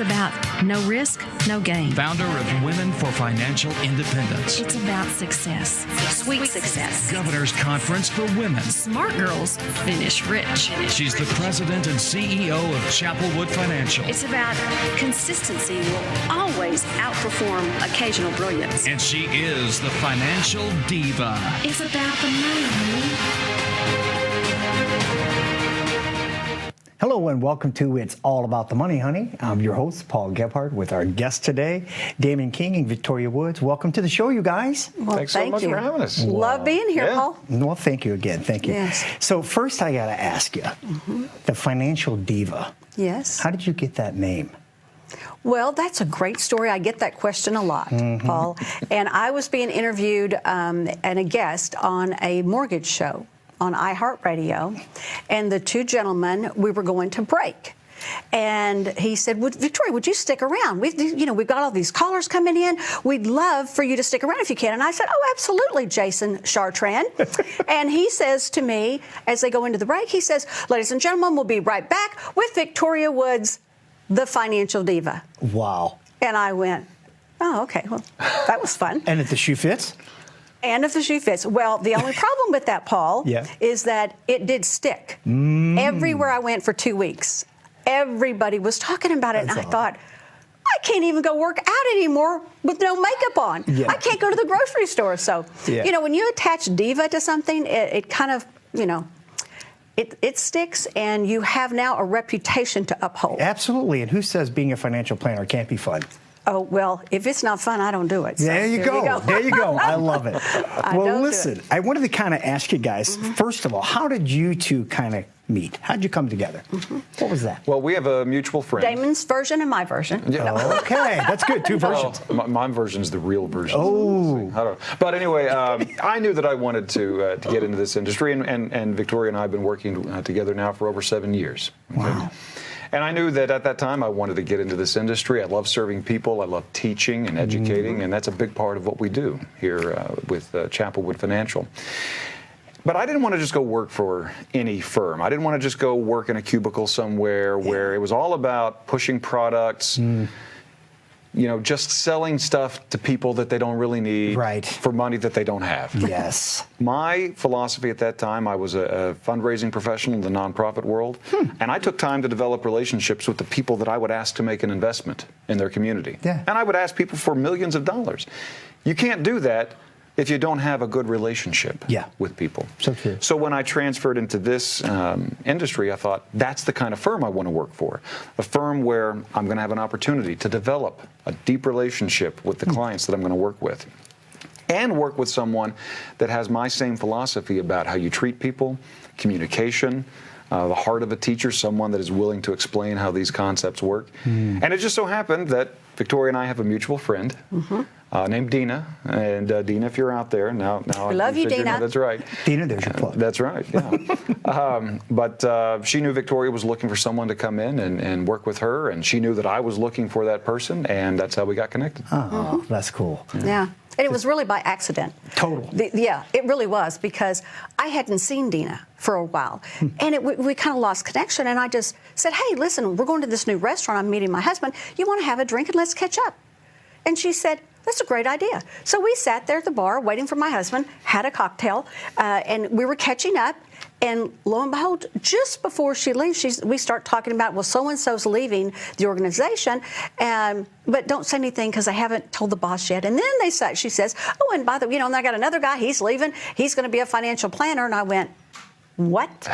It's about no risk, no gain. Founder of Women for Financial Independence. It's about success, sweet success. Governor's Conference for Women. Smart girls finish rich. She's the president and CEO of ChappelWood Financial. It's about consistency will always outperform occasional brilliance. And she is the Financial Diva. It's about the money, honey. Hello and welcome to It's All About the Money, Honey. I'm your host, Paul Gebhardt, with our guest today, Damon King and Victoria Woods. Welcome to the show, you guys. Well, Thanks so much for having us. Love being here, Paul. Well, thank you again. Thank you. Yes. So first I got to ask you, the Financial Diva. Yes. How did you get that name? Well, that's a great story. I get that question a lot, Paul. And I was being interviewed and a guest on a mortgage show on iHeartRadio, and the two gentlemen, we were going to break. And he said, Victoria, would you stick around? We've got all these callers coming in. We'd love for you to stick around if you can. And I said, oh, absolutely, Jason Chartrand. And he says to me, as they go into the break, he says, ladies and gentlemen, we'll be right back with Victoria Woods, the Financial Diva. Wow. And I went, oh, okay, well, that was fun. And if the shoe fits? And if the shoe fits. Well, the only problem with that, Paul, is that it did stick. Everywhere I went for 2 weeks, everybody was talking about it. And I thought, I can't even go work out anymore with no makeup on. I can't go to the grocery store. So, when you attach diva to something, it kind of, it sticks, and you have now a reputation to uphold. Absolutely. And who says being a financial planner can't be fun? Oh, well, if it's not fun, I don't do it. So there you go. There you go. I love it. Well, listen, I wanted to kind of ask you guys, first of all, how did you two kind of meet? How did you come together? What was that? Well, we have a mutual friend. Damon's version and my version. Yeah. Okay, that's good. Two versions. Well, my version's the real version. Oh. But anyway, I knew that I wanted to get into this industry, and Victoria and I have been working together now for over 7 years. Wow. And I knew that at that time I wanted to get into this industry. I love serving people. I love teaching and educating, and that's a big part of what we do here with ChappelWood Financial. But I didn't want to just go work for any firm. I didn't want to just go work in a cubicle somewhere where it was all about pushing products, just selling stuff to people that they don't really need for money that they don't have. Yes. My philosophy at that time, I was a fundraising professional in the nonprofit world, and I took time to develop relationships with the people that I would ask to make an investment in their community. Yeah. And I would ask people for millions of dollars. You can't do that if you don't have a good relationship with people. So true. So when I transferred into this industry, I thought, that's the kind of firm I want to work for. A firm where I'm going to have an opportunity to develop a deep relationship with the clients that I'm going to work with, and work with someone that has my same philosophy about how you treat people, communication, the heart of a teacher, someone that is willing to explain how these concepts work. And it just so happened that Victoria and I have a mutual friend named Dina. And Dina, if you're out there, now we love you, Dina. That's right. Dina, there's your plug. That's right, yeah. But she knew Victoria was looking for someone to come in and work with her, and she knew that I was looking for that person, and that's how we got connected. Oh, that's cool. Yeah. And it was really by accident. Total. Yeah, it really was, because I hadn't seen Dina for a while. And we kind of lost connection. And I just said, hey, listen, we're going to this new restaurant. I'm meeting my husband. You want to have a drink and let's catch up? And she said, that's a great idea. So we sat there at the bar waiting for my husband, had a cocktail, and we were catching up. And lo and behold, just before she leaves, we start talking about, well, so-and-so's leaving the organization, but don't say anything because I haven't told the boss yet. And then she says, oh, and by the way, and I got another guy, he's leaving. He's going to be a financial planner. And I went, what?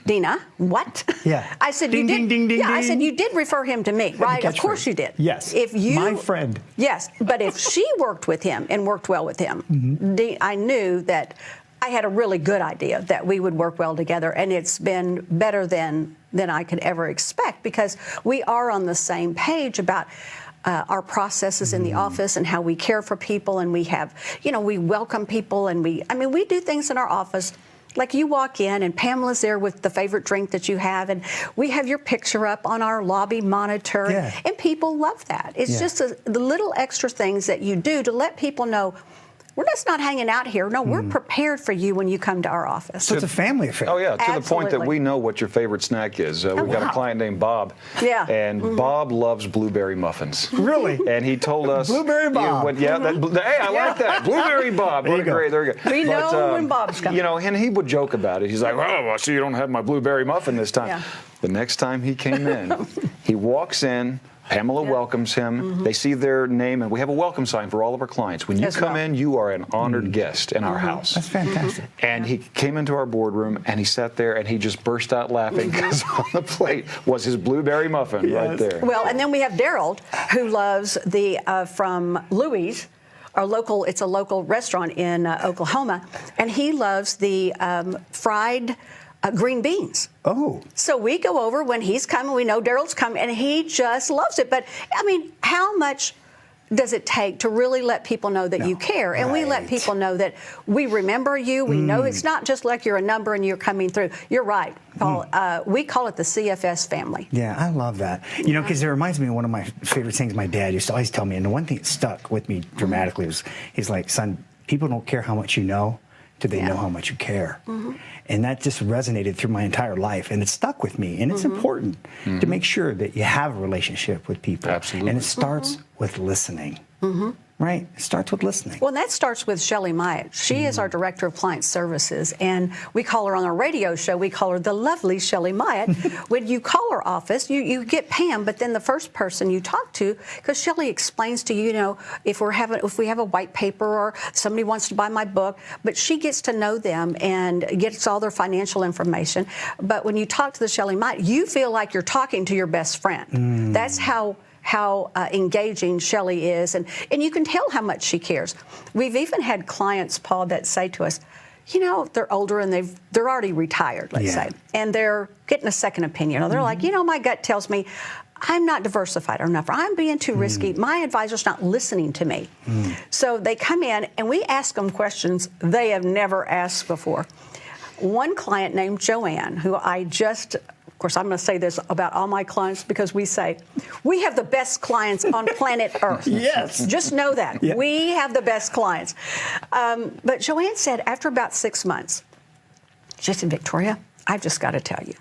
Dina, what? Yeah. I said, ding, ding, ding, ding, I said, you did refer him to me, right? Of course you did. Yes. My friend. Yes. But if she worked with him and worked well with him, I knew that I had a really good idea that we would work well together, and it's been better than I could ever expect, because we are on the same page about our processes in the office and how we care for people, and we have, we welcome people, and we do things in our office. Like you walk in and Pamela's there with the favorite drink that you have, and we have your picture up on our lobby monitor, and people love that. It's just the little extra things that you do to let people know we're just not hanging out here. No, we're prepared for you when you come to our office. So it's a family affair. Oh, yeah, to the point that Absolutely. we know what your favorite snack is. We've got a client named Bob. Yeah. And Bob loves blueberry muffins. Really? And he told us. Blueberry Bob. Hey, I like that. Blueberry Bob. There you go. Great, there you go. We know when Bob's coming. You know, and he would joke about it. He's like, I see you don't have my blueberry muffin this time. Yeah. The next time he came in, he walks in. Pamela welcomes him. They see their name, and we have a welcome sign for all of our clients. When you come in, you are an honored guest in our house. That's fantastic. And he came into our boardroom, and he sat there, and he just burst out laughing because on the plate was his blueberry muffin right there. Well, and then we have Daryl, who loves the from Louie's. It's a local restaurant in Oklahoma, and he loves the fried green beans. Oh. So we go over when he's coming. We know Daryl's coming, and he just loves it. But I mean, how much does it take to really let people know that you care? And we let people know that we remember you. We know it's not just like you're a number and you're coming through. You're right, Paul. We call it the CFS family. Yeah, I love that. You know, because it reminds me of one of my favorite things my dad used to always tell me. And the one thing that stuck with me dramatically was, he's like, son, people don't care how much you know till they know how much you care. And that just resonated through my entire life, and it stuck with me. And it's important to make sure that you have a relationship with people. Absolutely. And it starts with listening. Right? It starts with listening. Well, that starts with Shelley Myatt. She is our Director of Client Services, and we call her on our radio show, we call her the lovely Shelley Myatt. When you call her office, you get Pam, but then the first person you talk to, because Shelley explains to you, you know, if we have a white paper or somebody wants to buy my book, but she gets to know them and gets all their financial information. But when you talk to the Shelley Myatt, you feel like you're talking to your best friend. That's how engaging Shelley is, and you can tell how much she cares. We've even had clients, Paul, that say to us, you know, they're older and they're already retired, let's say, and they're getting a second opinion. Or they're like, you know, my gut tells me I'm not diversified enough, or I'm being too risky. My advisor's not listening to me. So they come in and we ask them questions they have never asked before. One client named Joanne, who of course, I'm going to say this about all my clients because we say, we have the best clients on planet Earth. Yes. Just know that. Yeah. We have the best clients. But Joanne said after about 6 months, she said, Victoria, I've just got to tell you,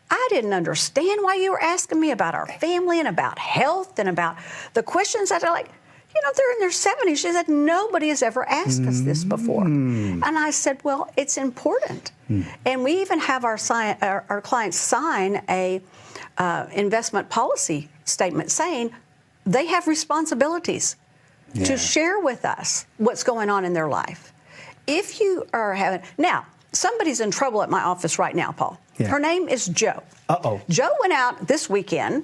I didn't understand why you were asking me about our family and about health and about the questions that are like, you know, they're in their 70s. She said, nobody has ever asked us this before. And I said, well, it's important. And we even have our clients sign a investment policy statement saying they have responsibilities to share with us what's going on in their life. If you are having... Now, somebody's in trouble at my office right now, Paul. Yeah. Her name is Jo. Uh-oh. Jo went out this weekend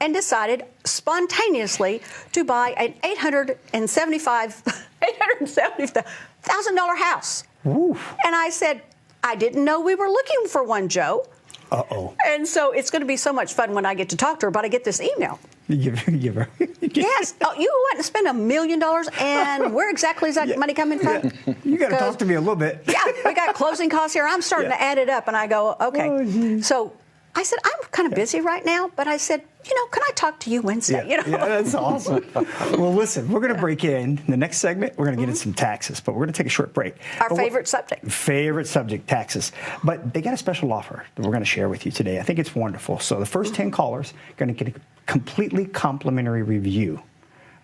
and decided spontaneously to buy an $870,000 house. Oof. And I said, I didn't know we were looking for one, Jo. Uh-oh. And so it's going to be so much fun when I get to talk to her, but I get this email. Give her. Yes. Oh, you want to spend $1 million, and where exactly is that money coming from? You got to talk to me a little bit. Yeah, we got closing costs here. I'm starting to add it up, and I go, okay. Oh, so I said, I'm kind of busy right now, but I said, you know, can I talk to you Wednesday? Yeah, that's awesome. Well, listen, we're going to break in the next segment. We're going to get into some taxes, but we're going to take a short break. Our favorite subject. Favorite subject, taxes. But they got a special offer that we're going to share with you today. I think it's wonderful. So the first 10 callers are going to get a completely complimentary review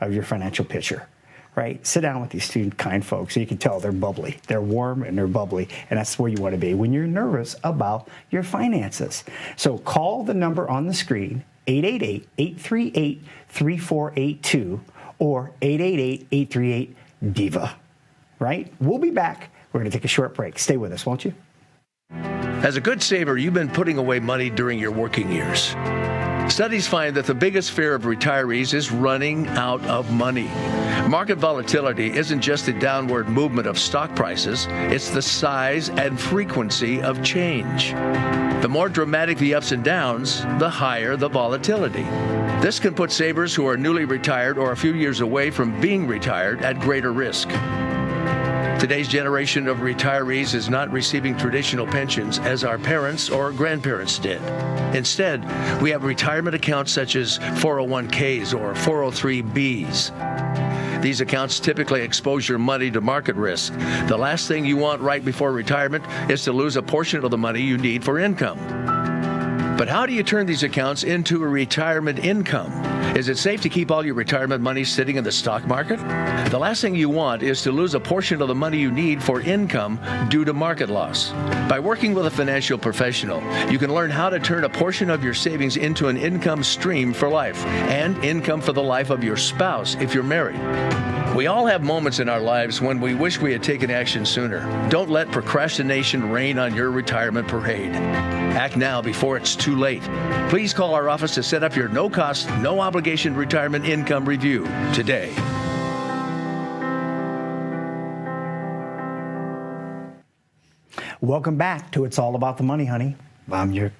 of your financial picture. Right? Sit down with these two kind folks so you can tell they're bubbly. They're warm and they're bubbly, and that's where you want to be when you're nervous about your finances. So call the number on the screen, 888-838-3482 or 888-838-DIVA. Right? We'll be back. We're going to take a short break. Stay with us, won't you? As a good saver, you've been putting away money during your working years. Studies find that the biggest fear of retirees is running out of money. Market volatility isn't just the downward movement of stock prices, it's the size and frequency of change. The more dramatic the ups and downs, the higher the volatility. This can put savers who are newly retired or a few years away from being retired at greater risk. Today's generation of retirees is not receiving traditional pensions as our parents or grandparents did. Instead, we have retirement accounts such as 401ks or 403bs. These accounts typically expose your money to market risk. The last thing you want right before retirement is to lose a portion of the money you need for income. But how do you turn these accounts into a retirement income? Is it safe to keep all your retirement money sitting in the stock market? The last thing you want is to lose a portion of the money you need for income due to market loss. By working with a financial professional, you can learn how to turn a portion of your savings into an income stream for life and income for the life of your spouse if you're married. We all have moments in our lives when we wish we had taken action sooner. Don't let procrastination reign on your retirement parade. Act now before it's too late. Please call our office to set up your no-cost, no-obligation retirement income review today. Welcome back to It's All About the Money, honey. I'm your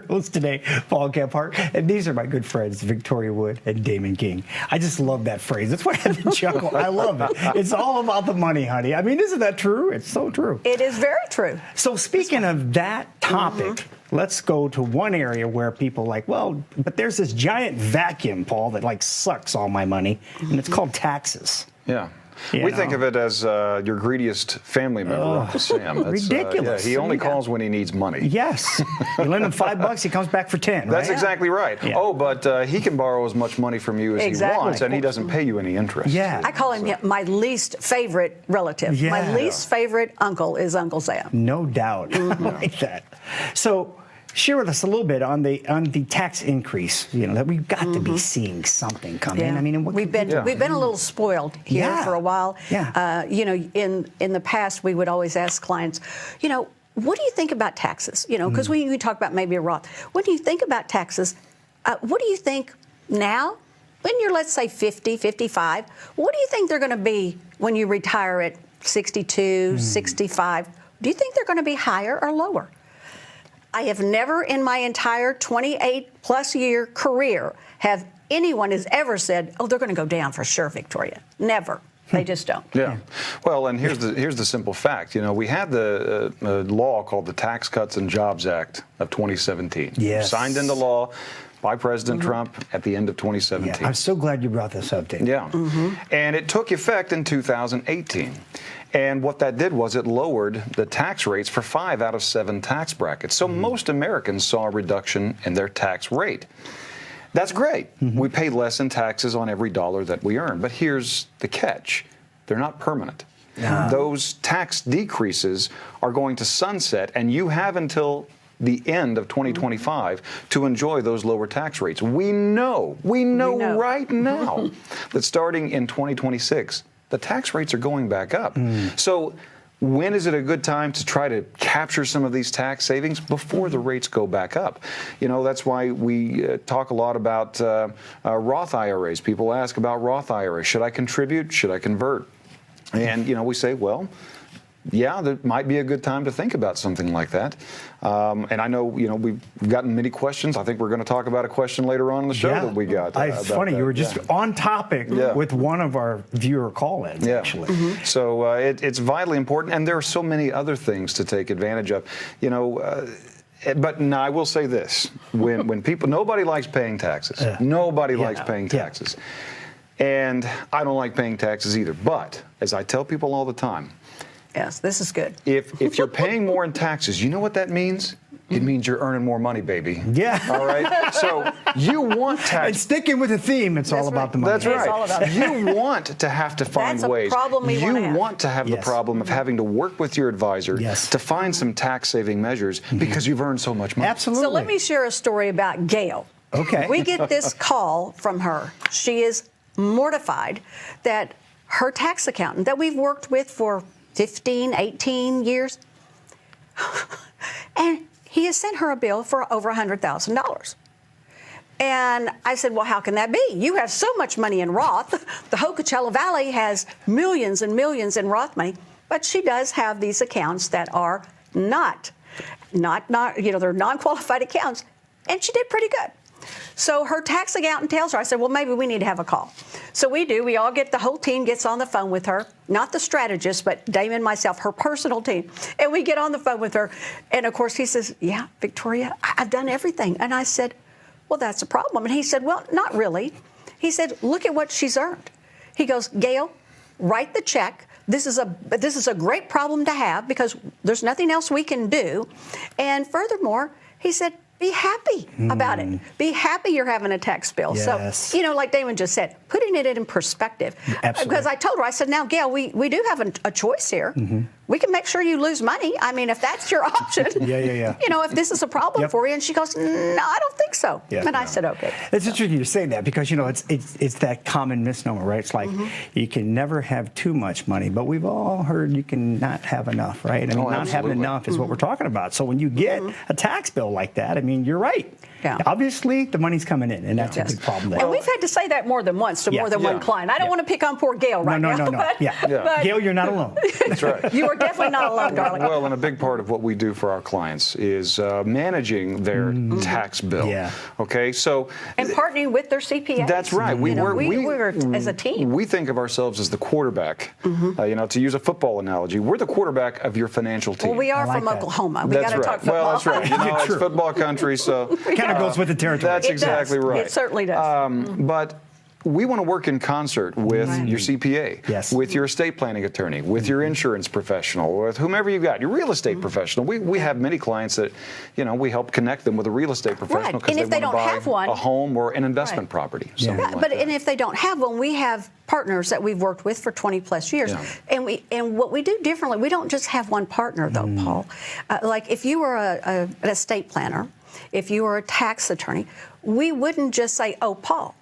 host today, Paul Gephardt, and these are my good friends, Victoria Wood and Damon King. I just love that phrase. That's why I have to chuckle. I love it. It's all about the money, honey. I mean, isn't that true? It's so true. It is very true. So speaking of that topic, let's go to one area where people like, well, but there's this giant vacuum, Paul, that like sucks all my money, and it's called taxes. Yeah. We think of it as your greediest family member, Uncle Sam. That's, ridiculous. He only calls when he needs money. Yes. You lend him $5, he comes back for 10. That's right? exactly right. Yeah. Oh, but he can borrow as much money from you as he wants, and he doesn't pay you any interest. Yeah. I call him my least favorite relative. Yeah. My least favorite uncle is Uncle Sam. No doubt. I like that. So share with us a little bit on the tax increase. You know that we've got to be seeing something coming. Yeah. I mean, we've been a little spoiled here for a while. Yeah. In the past, we would always ask clients, what do you think about taxes? Because we talk about maybe a Roth. What do you think about taxes? What do you think now? When you're, let's say, 50, 55, what do you think they're going to be when you retire at 62, 65? Do you think they're going to be higher or lower? I have never in my entire 28-plus year career have anyone has ever said, oh, they're going to go down for sure, Victoria. Never. They just don't. Yeah. Well, and here's the simple fact. We had the law called the Tax Cuts and Jobs Act of 2017. Yes. Signed into law by President Trump at the end of 2017. Yeah, I'm so glad you brought this up, Dave. Yeah. And it took effect in 2018. And what that did was it lowered the tax rates for 5 out of 7 tax brackets. So most Americans saw a reduction in their tax rate. That's great. We pay less in taxes on every dollar that we earn. But here's the catch. They're not permanent. Those tax decreases are going to sunset, and you have until the end of 2025 to enjoy those lower tax rates. We know right now that starting in 2026, the tax rates are going back up. So when is it a good time to try to capture some of these tax savings? Before the rates go back up. That's why we talk a lot about Roth IRAs. People ask about Roth IRAs. Should I contribute? Should I convert? And, we say, well, yeah, there might be a good time to think about something like that. And I know, we've gotten many questions. I think we're going to talk about a question later on in the show that we got. It's funny. That. You were just on topic with one of our viewer call-ins, actually. So it's vitally important. And there are so many other things to take advantage of. But no, I will say this. When people, nobody likes paying taxes. Nobody likes paying taxes. And I don't like paying taxes either. But as I tell people all the time, yes, this is good. If you're paying more in taxes, you know what that means? It means you're earning more money, baby. Yeah. All right? So you want tax. And sticking with the theme, it's all about the money. That's right. It's all about it. You want to have to find ways. That's a problem we want to have. You want to have the problem of having to work with your advisor to find some tax-saving measures because you've earned so much money. Absolutely. So let me share a story about Gail. Okay. We get this call from her. She is mortified that her tax accountant that we've worked with for 15, 18 years, and he has sent her a bill for over $100,000. And I said, well, how can that be? You have so much money in Roth. The whole Coachella Valley has millions and millions in Roth money, but she does have these accounts that are not, they're non-qualified accounts, and she did pretty good. So her tax accountant tells her, I said, well, maybe we need to have a call. So we do. We all the whole team gets on the phone with her, not the strategist, but Damon, myself, her personal team. And we get on the phone with her. And, of course, he says, yeah, Victoria, I've done everything. And I said, well, that's a problem. And he said, well, not really. He said, look at what she's earned. He goes, Gail, write the check. This is a great problem to have because there's nothing else we can do. And furthermore, he said, be happy about it. Be happy you're having a tax bill. Yes. So, like Damon just said, putting it in perspective. Absolutely. Because I told her, I said, now, Gail, we do have a choice here. We can make sure you lose money. I mean, if that's your option. Yeah. If this is a problem for you. And she goes, no, I don't think so. Yeah. And I said, okay. It's interesting you say that because, it's that common misnomer, right? It's like you can never have too much money, but we've all heard you can not have enough, right? I mean, not having enough is what we're talking about. So when you get a tax bill like that, I mean, you're right. Yeah. Obviously, the money's coming in, and that's a big problem there. And we've had to say that more than once to more than one client. I don't want to pick on poor Gail right now. No. But, but Gail, you're not alone. That's right. You are definitely not alone, darling. Well, and a big part of what we do for our clients is managing their tax bill. Yeah. Okay, so and partnering with their CPA. That's right. We work as a team. We think of ourselves as the quarterback. To use a football analogy, we're the quarterback of your financial team. Well, we are from Oklahoma. We got to talk football. Well, that's right. It's football country, so kind of goes with the territory. That's exactly right. It certainly does. But we want to work in concert with your CPA, with your estate planning attorney, with your insurance professional, with whomever you've got, your real estate professional. We have many clients that, we help connect them with a real estate professional because if they don't want to have buy one, a home or an investment property. And if they don't have one, we have partners that we've worked with for 20 plus years. Yeah. And what we do differently, we don't just have one partner though, Paul. Like if you were an estate planner, if you were a tax attorney, we wouldn't just say, oh, Paul.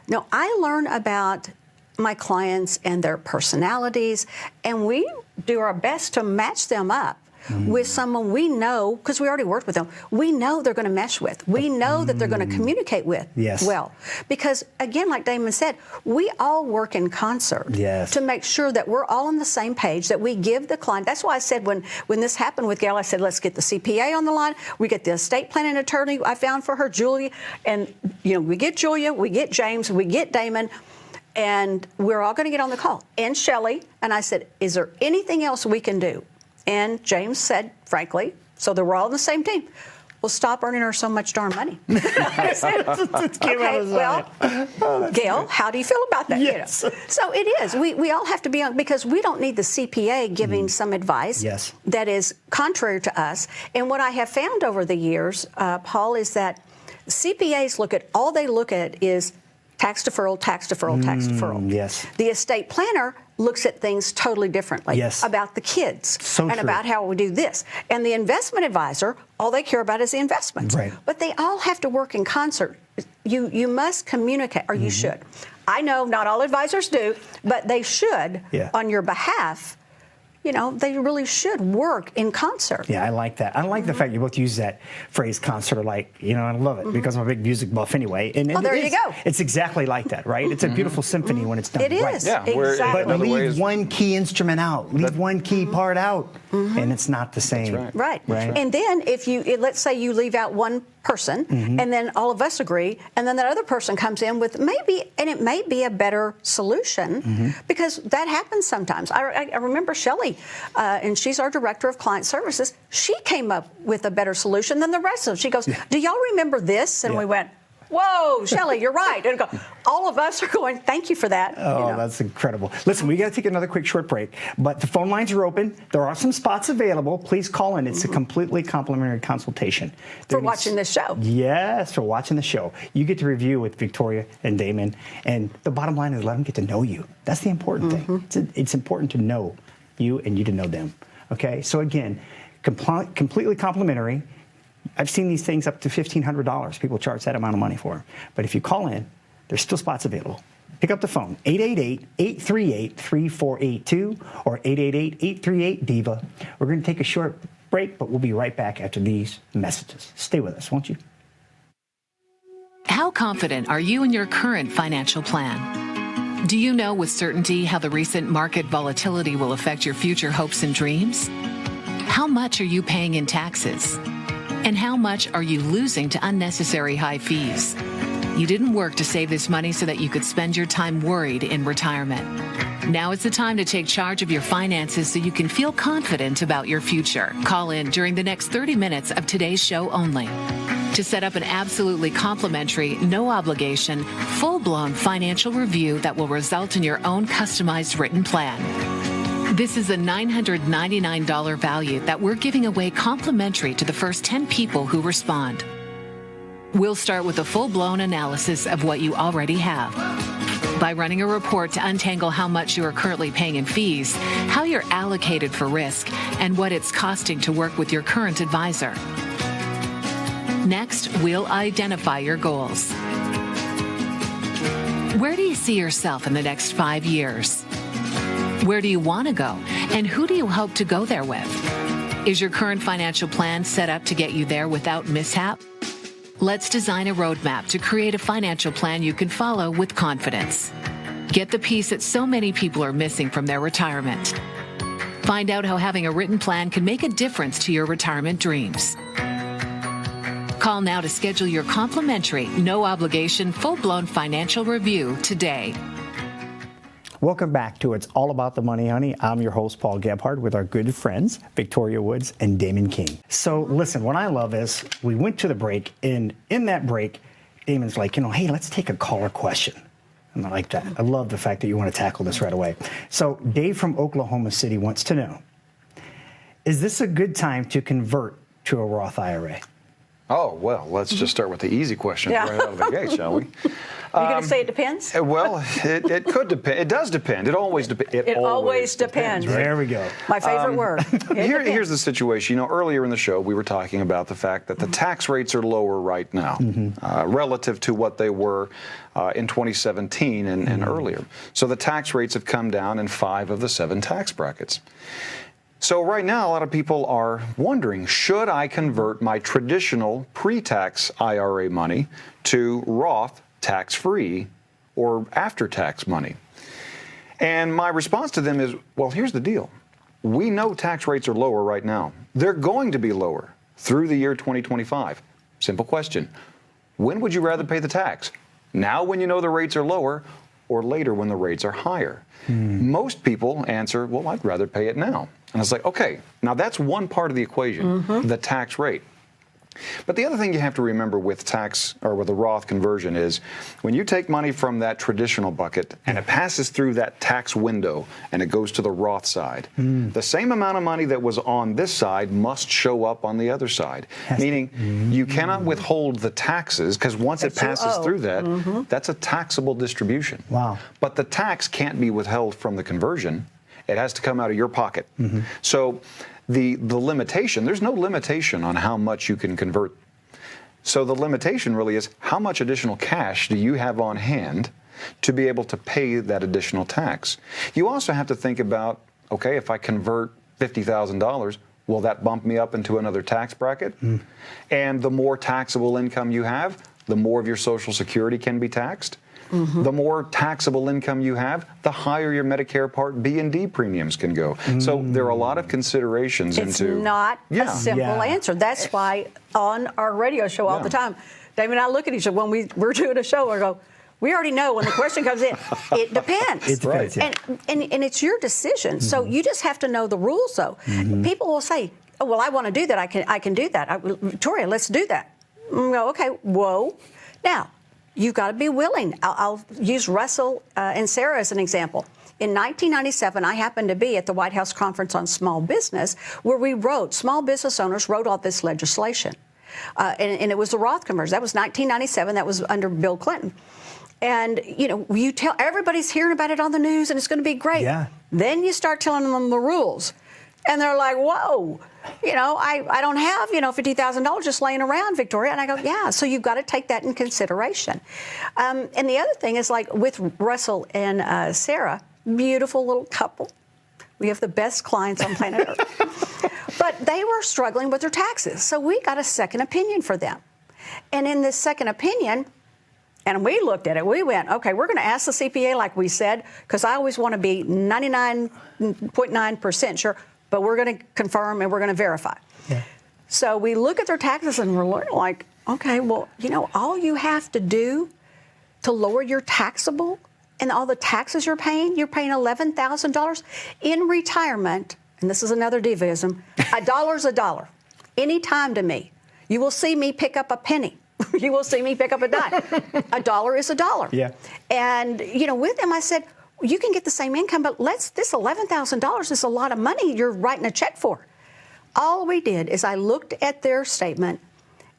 No, I learn about my clients and their personalities, and we do our best to match them up with someone we know, because we already worked with them, we know they're going to mesh with. We know that they're going to communicate with well. Because, again, like Damon said, we all work in concert to make sure that we're all on the same page, that we give the client. That's why I said when this happened with Gail, I said, let's get the CPA on the line. We get the estate planning attorney I found for her, Julia. And, we get Julia, we get James, we get Damon. And we're all going to get on the call. And Shelley. And I said, is there anything else we can do? And James said, frankly, so that we're all on the same team, we'll stop earning her so much darn money. I said, Gail, how do you feel about that? Yes. So it is. We all have to be on, because we don't need the CPA giving some advice that is contrary to us. And what I have found over the years, Paul, is that CPAs all they look at is tax deferral, tax deferral, tax deferral. Yes. The estate planner looks at things totally differently about the kids about how we do this. And the investment advisor, all they care about is the investments. Right. But they all have to work in concert. You must communicate, or you should. I know not all advisors do, but they should on your behalf. They really should work in concert. Yeah, I like that. I like the fact you both use that phrase concert, I love it because I'm a big music buff anyway. And there you go. It's exactly like that, right? It's a beautiful symphony when it's done right. It is. Yeah, exactly. But leave one key instrument out. Leave one key part out, and it's not the same. That's right. And then let's say you leave out one person, and then all of us agree, and then that other person comes in with it may be a better solution, because that happens sometimes. I remember Shelley, and she's our director of client services. She came up with a better solution than the rest of them. She goes, do y'all remember this? And we went, whoa, Shelley, you're right. And all of us are going, thank you for that. Oh, that's incredible. Listen, we got to take another quick short break, but the phone lines are open. There are some spots available. Please call in. It's a completely complimentary consultation. For watching this show. Yes, for watching the show. You get to review with Victoria and Damon, and the bottom line is let them get to know you. That's the important thing. It's important to know you and you to know them. Okay? So again, completely complimentary. I've seen these things up to $1,500. People charge that amount of money for them. But if you call in, there's still spots available. Pick up the phone, 888-838-3482 or 888-838-DIVA. We're going to take a short break, but we'll be right back after these messages. Stay with us, won't you? How confident are you in your current financial plan? Do you know with certainty how the recent market volatility will affect your future hopes and dreams? How much are you paying in taxes? And how much are you losing to unnecessary high fees? You didn't work to save this money so that you could spend your time worried in retirement. Now is the time to take charge of your finances so you can feel confident about your future. Call in during the next 30 minutes of today's show only. to set up an absolutely complimentary, no obligation, full-blown financial review that will result in your own customized written plan. This is a $999 value that we're giving away complimentary to the first 10 people who respond. We'll start with a full-blown analysis of what you already have, by running a report to untangle how much you are currently paying in fees, how you're allocated for risk, and what it's costing to work with your current advisor. Next, we'll identify your goals. Where do you see yourself in the next 5 years? Where do you want to go, and who do you hope to go there with? Is your current financial plan set up to get you there without mishap? Let's design a roadmap to create a financial plan you can follow with confidence. Get the piece that so many people are missing from their retirement. Find out how having a written plan can make a difference to your retirement dreams. Call now to schedule your complimentary, no obligation, full-blown financial review today. Welcome back to It's All About the Money, Honey. I'm your host, Paul Gebhardt, with our good friends, Victoria Woods and Damon King. So listen, what I love is we went to the break, and in that break, Damon's like, hey, let's take a caller question. And I like that. I love the fact that you want to tackle this right away. So Dave from Oklahoma City wants to know, is this a good time to convert to a Roth IRA? Oh, well, let's just start with the easy question right out of the gate, shall we? You're going to say it depends? Well, it could depend. It does depend. It always depends. It always depends. Right? There we go. My favorite word. Here's the situation. Earlier in the show, we were talking about the fact that the tax rates are lower right now relative to what they were in 2017 and earlier. So the tax rates have come down in 5 of the 7 tax brackets. So right now, a lot of people are wondering, should I convert my traditional pre-tax IRA money to Roth tax-free or after-tax money? And my response to them is, well, here's the deal. We know tax rates are lower right now. They're going to be lower through the year 2025. Simple question. When would you rather pay the tax? Now when you know the rates are lower, or later when the rates are higher? Most people answer, well, I'd rather pay it now. And it's like, okay, now that's one part of the equation, the tax rate. But the other thing you have to remember with tax or with a Roth conversion is when you take money from that traditional bucket and it passes through that tax window and it goes to the Roth side, the same amount of money that was on this side must show up on the other side. Meaning you cannot withhold the taxes because once it passes through that, that's a taxable distribution. Wow. But the tax can't be withheld from the conversion. It has to come out of your pocket. So the limitation, there's no limitation on how much you can convert. So the limitation really is how much additional cash do you have on hand to be able to pay that additional tax. You also have to think about, okay, if I convert $50,000, will that bump me up into another tax bracket? And the more taxable income you have, the more of your Social Security can be taxed. The more taxable income you have, the higher your Medicare Part B and D premiums can go. So there are a lot of considerations It's not a simple answer. That's why on our radio show all the time, Damon and I look at each other when we're doing a show, I go, we already know when the question comes in, it depends. It depends, yeah. And it's your decision. So you just have to know the rules, though. People will say, oh, well, I want to do that. I can do that. Victoria, let's do that. Go, okay, whoa. Now, you've got to be willing. I'll use Russell and Sarah as an example. In 1997, I happened to be at the White House Conference on Small Business, where small business owners wrote all this legislation. And it was the Roth conversion. That was 1997. That was under Bill Clinton. And, you tell everybody's hearing about it on the news, and it's going to be great. Yeah. Then you start telling them the rules. And they're like, whoa, I don't have, $50,000 just laying around, Victoria. And I go, yeah, so you've got to take that in consideration. And the other thing is, like with Russell and Sarah, beautiful little couple. We have the best clients on planet Earth. But they were struggling with their taxes. So we got a second opinion for them. And in this second opinion, and we looked at it, we went, okay, we're going to ask the CPA like we said, because I always want to be 99.9% sure. But we're going to confirm and we're going to verify. Yeah. So we look at their taxes and we're like, okay, well, all you have to do to lower your taxable and all the taxes you're paying $11,000 in retirement. And this is another divaism. $1 is $1. Any time to me. You will see me pick up a penny. You will see me pick up a dime. A dollar is a dollar. Yeah. And, with them, I said, you can get the same income, but this $11,000 is a lot of money you're writing a check for. All we did is I looked at their statement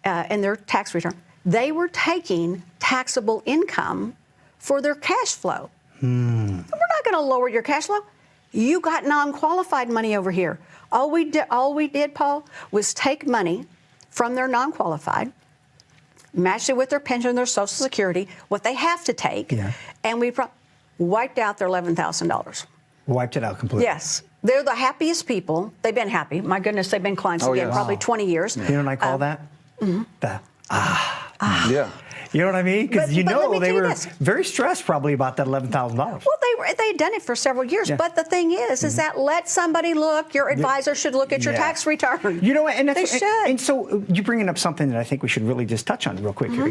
and their tax return. They were taking taxable income for their cash flow. We're not going to lower your cash flow. You got non-qualified money over here. All we did, Paul, was take money from their non-qualified, matched it with their pension, their Social Security, what they have to take, and we wiped out their $11,000. Wiped it out completely. Yes. They're the happiest people. They've been happy. My goodness, they've been clients again probably 20 years. You know what I call that? The Yeah. You know what I mean? Because they were this. very stressed probably about that $11,000. Well, they had done it for several years. But the thing is that let somebody look. Your advisor should look at your tax return. You know what? And they should. And so you're bringing up something that I think we should really just touch on real quick here.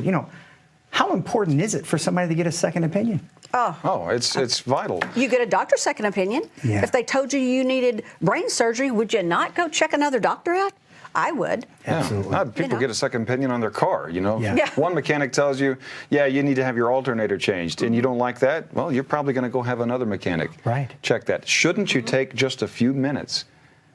How important is it for somebody to get a second opinion? Oh, it's vital. You get a doctor's second opinion. Yeah. If they told you needed brain surgery, would you not go check another doctor out? I would. Absolutely. People get a second opinion on their car, Yeah. One mechanic tells you, you need to have your alternator changed, and you don't like that, well, you're probably going to go have another mechanic check that. Shouldn't you take just a few minutes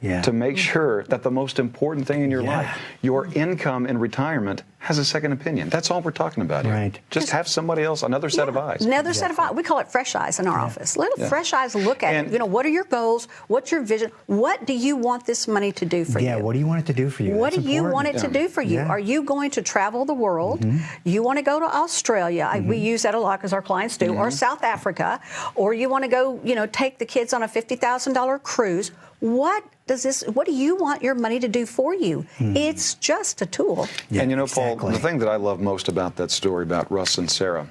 to make sure that the most important thing in your life, your income in retirement, has a second opinion? That's all we're talking about here. Right. Just have somebody else, another set of eyes. Another set of eyes. We call it fresh eyes in our office. Let fresh eyes look at it. What are your goals? What's your vision? What do you want this money to do for you? Yeah, what do you want it to do for you? What That's do you important. want it to do for you? Yeah. Are you going to travel the world? You want to go to Australia? We use that a lot because our clients do. Or South Africa? Or you want to go, take the kids on a $50,000 cruise? What do you want your money to do for you? It's just a tool. Yeah, and Paul, the thing that I love most about that story about Russ and Sarah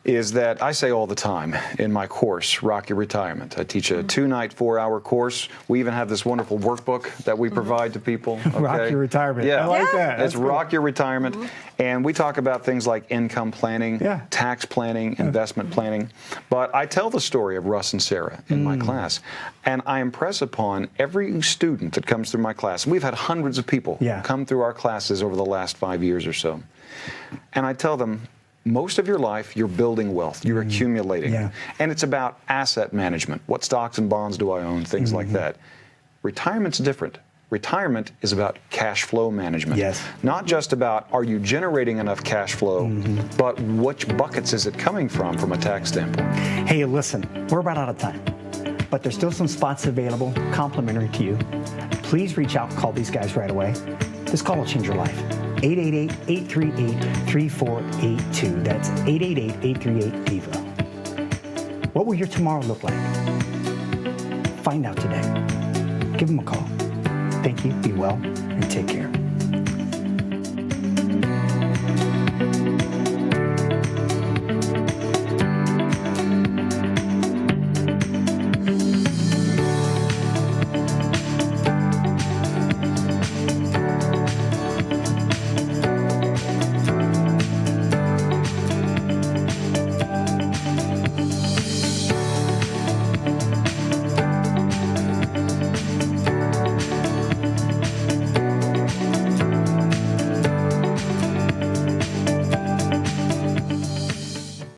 is that I say all the time in my course, Rock Your Retirement. I teach a 2-night, 4-hour course. We even have this wonderful workbook that we provide to people. Okay? Rock Your Retirement. Yeah. I like that. It's Rock Your Retirement. And we talk about things like income planning, tax planning, investment planning. But I tell the story of Russ and Sarah in my class. And I impress upon every student that comes through my class. And we've had hundreds of people come through our classes over the last 5 years or so. And I tell them, most of your life, you're building wealth, you're accumulating. And it's about asset management. What stocks and bonds do I own? Things like that. Retirement's different. Retirement is about cash flow management. Not just about are you generating enough cash flow, but which buckets is it coming from a tax standpoint. Hey, listen, we're about out of time, but there's still some spots available, complimentary to you. Please reach out, call these guys right away. This call will change your life. 888-838-3482. That's 888-838-DIVA. What will your tomorrow look like? Find out today. Give them a call. Thank you, be well, and take care.